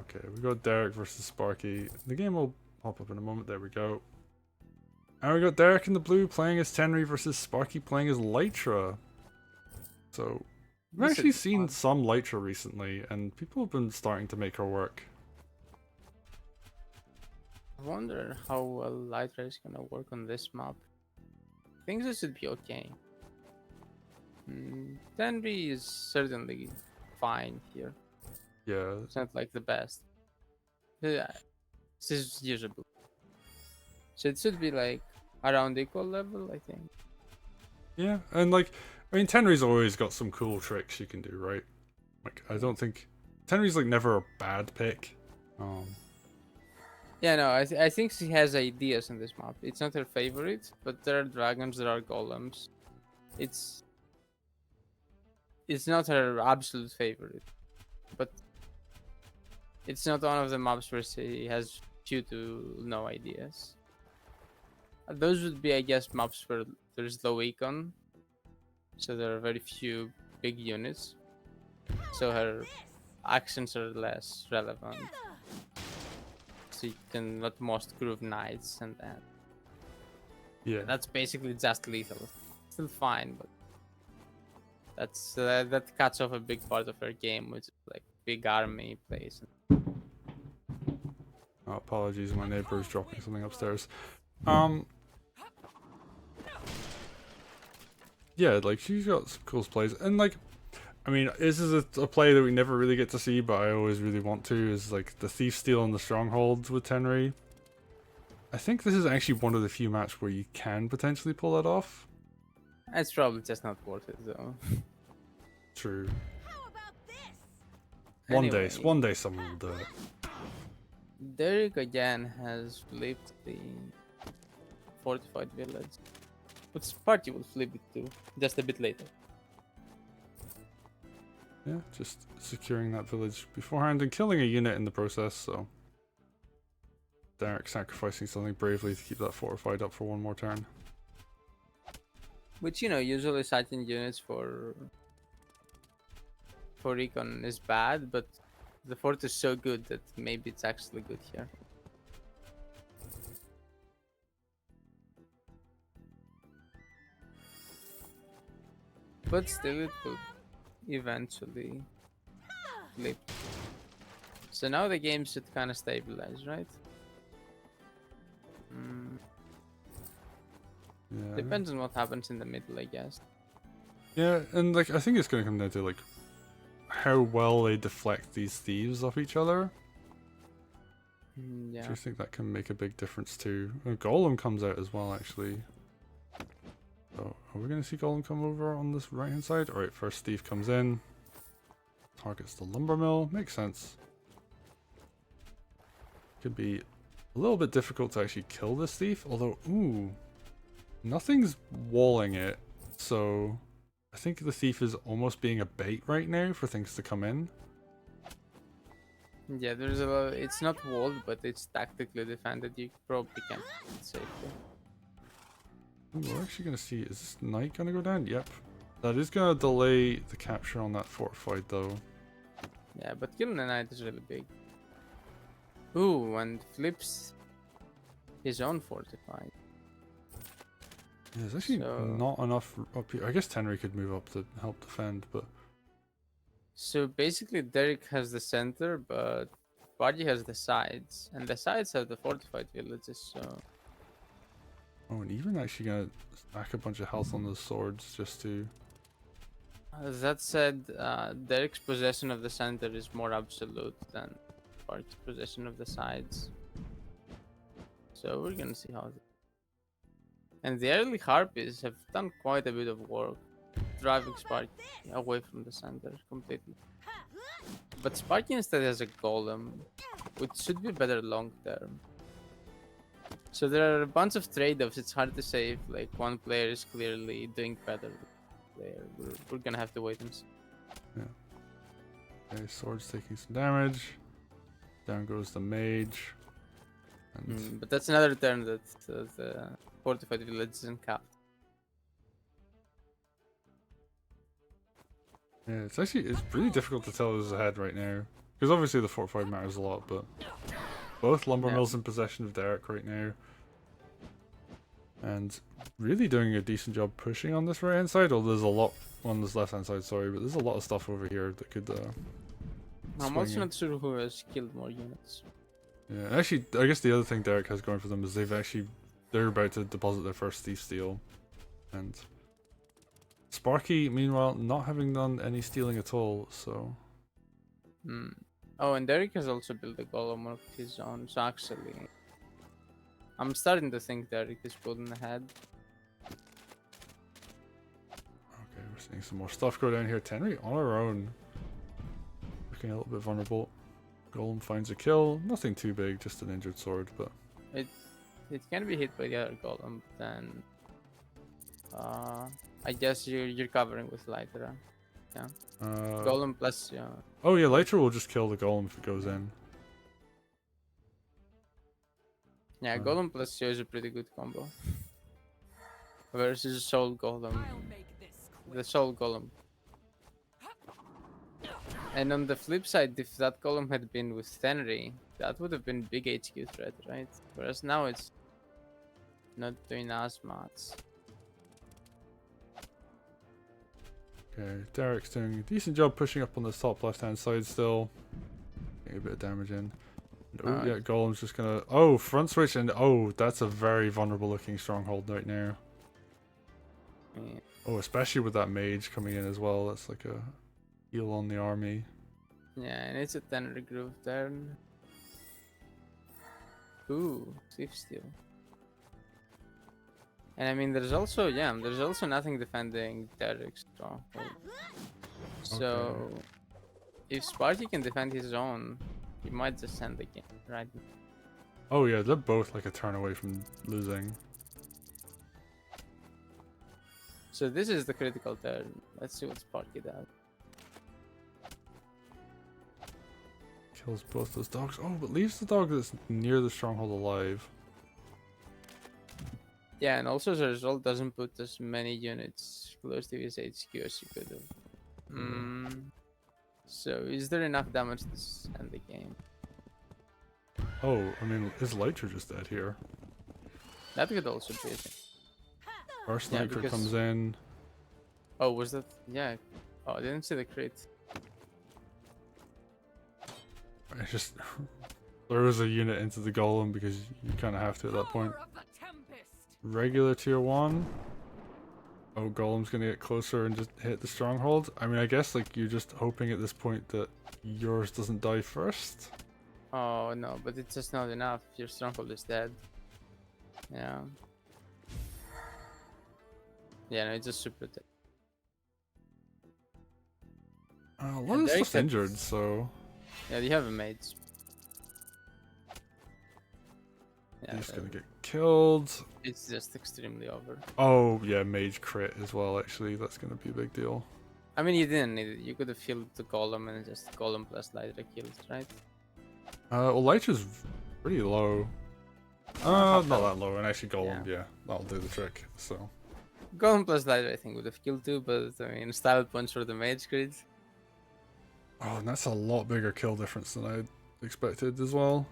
Okay, we got Derrick versus Sparky. The game will pop up in a moment. There we go. And we got Derrick in the blue playing as Tenri versus Sparky playing as Lytra. So, we've actually seen some Lytra recently, and people have been starting to make her work. I wonder how well Lytra is gonna work on this map. I think this should be okay. Tenri is certainly fine here. Yeah. It's not like the best. Yeah, this is usable. So it should be like around equal level, I think. Yeah, and like, I mean, Tenri's always got some cool tricks you can do, right? Like, I don't think Tenri's like never a bad pick. Yeah, no, I think she has ideas in this map. It's not her favorite, but there are dragons, there are golems. It's not her absolute favorite, but it's not one of the maps where she has few to no ideas. Those would be, I guess, maps where there's low econ, so there are very few big units, so her actions are less relevant. So you can let most groove knights and that. Yeah. That's basically just lethal. Still fine, but that's that cuts off a big part of her game, which is like big army plays. Oh, apologies, my neighbor is dropping something upstairs. Yeah, like she's got some cool plays, and like, I mean, this is a play that we never really get to see, but I always really want to. Is like the thief steal on the strongholds with Tenri. I think this is actually one of the few maps where you can potentially pull that off. It's probably just not worth it though. True. Anyway, One day someone will do it. Derrick again has flipped the fortified village, but Sparky will flip it too, just a bit later. Yeah, just securing that village beforehand and killing a unit in the process, so Derrick sacrificing something bravely to keep that fortified up for one more turn. Which, you know, usually sighting units for recon is bad, but the fort is so good that maybe it's actually good here. But still, it will eventually flip. So now the game should kind of stabilize, right? Yeah. Depends on what happens in the middle, I guess. Yeah, and like I think it's gonna come down to like how well they deflect these thieves off each other. Yeah. Do you think that can make a big difference too? A golem comes out as well, actually. So, are we going to see golem come over on this right hand side? Alright, first thief comes in. Targets the lumber mill. Makes sense. Could be a little bit difficult to actually kill this thief, although, ooh. Nothing's walling it, so I think the thief is almost being a bait right now for things to come in. Yeah, there's a lot. It's not walled, but it's tactically defended. You probably can't hit it safely. Ooh, we're actually going to see, is this knight going to go down? Yep. That is going to delay the capture on that fortified though. Yeah, but killing the knight is really big. Ooh, and flips his own fortified. Yeah, there's actually not enough up here. I guess Tenri could move up to help defend, but... So basically Derrick has the center, but Sparky has the sides. And the sides have the fortified villages, so... Oh, and even actually gonna stack a bunch of health on those swords just to... That said, Derrick's possession of the center is more absolute than Sparky's possession of the sides. So we're gonna see how... And the early Harpies have done quite a bit of work, driving Sparky away from the center completely. But Sparky instead has a golem, which should be better long term. So there are a bunch of trade-offs. It's hard to say if like one player is clearly doing better than the player. We're gonna have to wait and see. Yeah. Okay, sword's taking some damage. Down goes the mage. And But that's another turn that the fortified village isn't capped. yeah, it's really difficult to tell who's ahead right now. Because obviously the fortified matters a lot, but both lumber Yeah. mills in possession of Derrick right now. And really doing a decent job pushing on this right hand side. Although there's a lot on this left hand side, sorry, but there's a lot of stuff over here that could I'm swing also in. not sure who has killed more units. Yeah, and actually, I guess the other thing Derrick has going for them is they're about to deposit their first thief steel. And Sparky, meanwhile, not having done any stealing at all, so... Hmm. Oh, and Derrick has also built a golem of his own, so actually... I'm starting to think Derrick is pulling ahead. Okay, we're seeing some more stuff go down here. Tenri on her own. Looking a little bit vulnerable. Golem finds a kill. Nothing too big, just an injured sword, but... It can be hit by the other golem, then... I guess you're covering with Lytra. Yeah. Golem plus, yeah. Oh yeah, Lytra will just kill the golem if it goes in. Yeah, golem plus Yo is a pretty good combo. Versus soul golem. The soul golem. And on the flip side, if that golem had been with Tenri, that would have been big HQ threat, right? Whereas now it's not doing as much. Okay, Derrick's doing a decent job pushing up on the top left hand side still. Getting a bit of damage in. And, oh yeah, Golem's just gonna... Oh, front switch, and oh, that's a very vulnerable looking stronghold right now. Yeah. Oh, especially with that mage coming in as well. That's like a heal on the army. Yeah, and it's a Tenri groove there. Ooh, Thief Steel. And I mean, there's also nothing defending Derrick's stronghold. So, if Sparky can defend his own, he might just end the game, right? Oh yeah, they're both like a turn away from losing. So this is the critical turn. Let's see what Sparky does. Kills both those dogs. Oh, but leaves the dog that's near the stronghold alive. Yeah, and also the result doesn't put as many units close to his HQ as you could have. So is there enough damage to end the game? Oh, I mean, is Lytra just dead here? That could also be it. First Yeah, Lytra because- comes in. Oh, was that? Yeah. Oh, I didn't see the crit. I just throws a unit into the golem because you kind of have to at that point. Regular tier 1. Oh, golem's gonna get closer and just hit the stronghold. I mean, I guess like you're just hoping at this point that yours doesn't die first. Oh no, but it's just not enough. Your stronghold is dead. Yeah. Yeah, no, it's just super dead. A lot And of Derrick stuff's had- injured, so Yeah, you have a mate. Yeah, he's gonna get killed. it's just extremely over. Oh yeah, mage crit as well. Actually, that's gonna be a big deal. I mean, you didn't need it. You could have killed the golem and just golem plus Lytra kills, right? Well, Lytra's pretty low. Not that low, and actually golem, yeah, that'll do the trick. So Golem plus Lytra, I think, would have killed too, but I mean, style points for the mage crit. oh, and that's a lot bigger kill difference than I expected as well.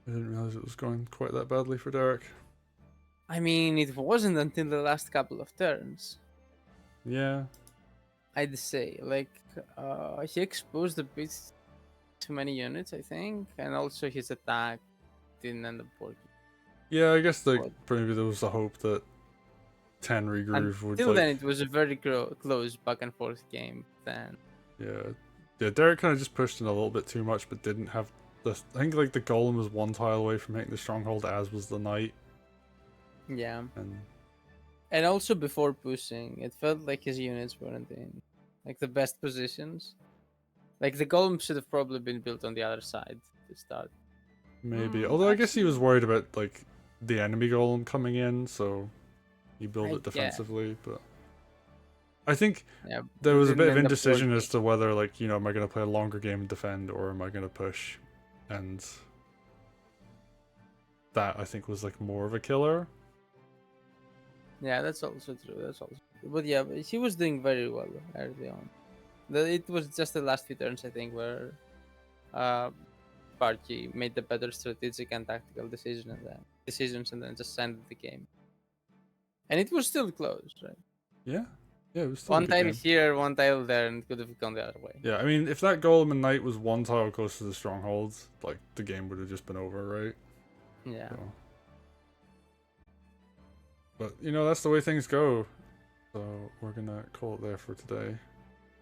I didn't realize it was going quite that badly for Derrick. I mean, it wasn't until the last couple of turns. Yeah. I'd say, like, he exposed a bit too many units, I think, and also his attack didn't end up working. Yeah, I guess like What? maybe there was the hope that Tenri Groove would Until like... then, it was a very close back and forth game. Then, Yeah, Derrick kind of just pushed in a little bit too much, but didn't have the... I think like the golem was one tile away from hitting the stronghold, as was the knight. yeah, And and also before pushing, it felt like his units weren't in like the best positions. Like the golem should have probably been built on the other side to start. maybe... Although I guess he was worried about like the enemy golem coming in, so he built it defensively, but... I think Yeah, there was a didn't bit of end up indecision working. as to whether, like, you know, am I going to play a longer game and defend, or am I going to push? And that, I think, was, like, more of a killer. Yeah, that's also true. That's also true. But yeah, but he was doing very well early on. It was just the last few turns, I think, where Sparky made the better strategic and tactical decisions and then just ended the game. And it was still close, right? Yeah. Yeah, it was still a One good tile game. here, one tile there, and it could have gone the other way. Yeah, I mean, if that Golem and Knight was one tile close to the strongholds, like, the game would have just been over, right? Yeah. So. But, you know, that's the way things go. So, we're gonna call it there for today.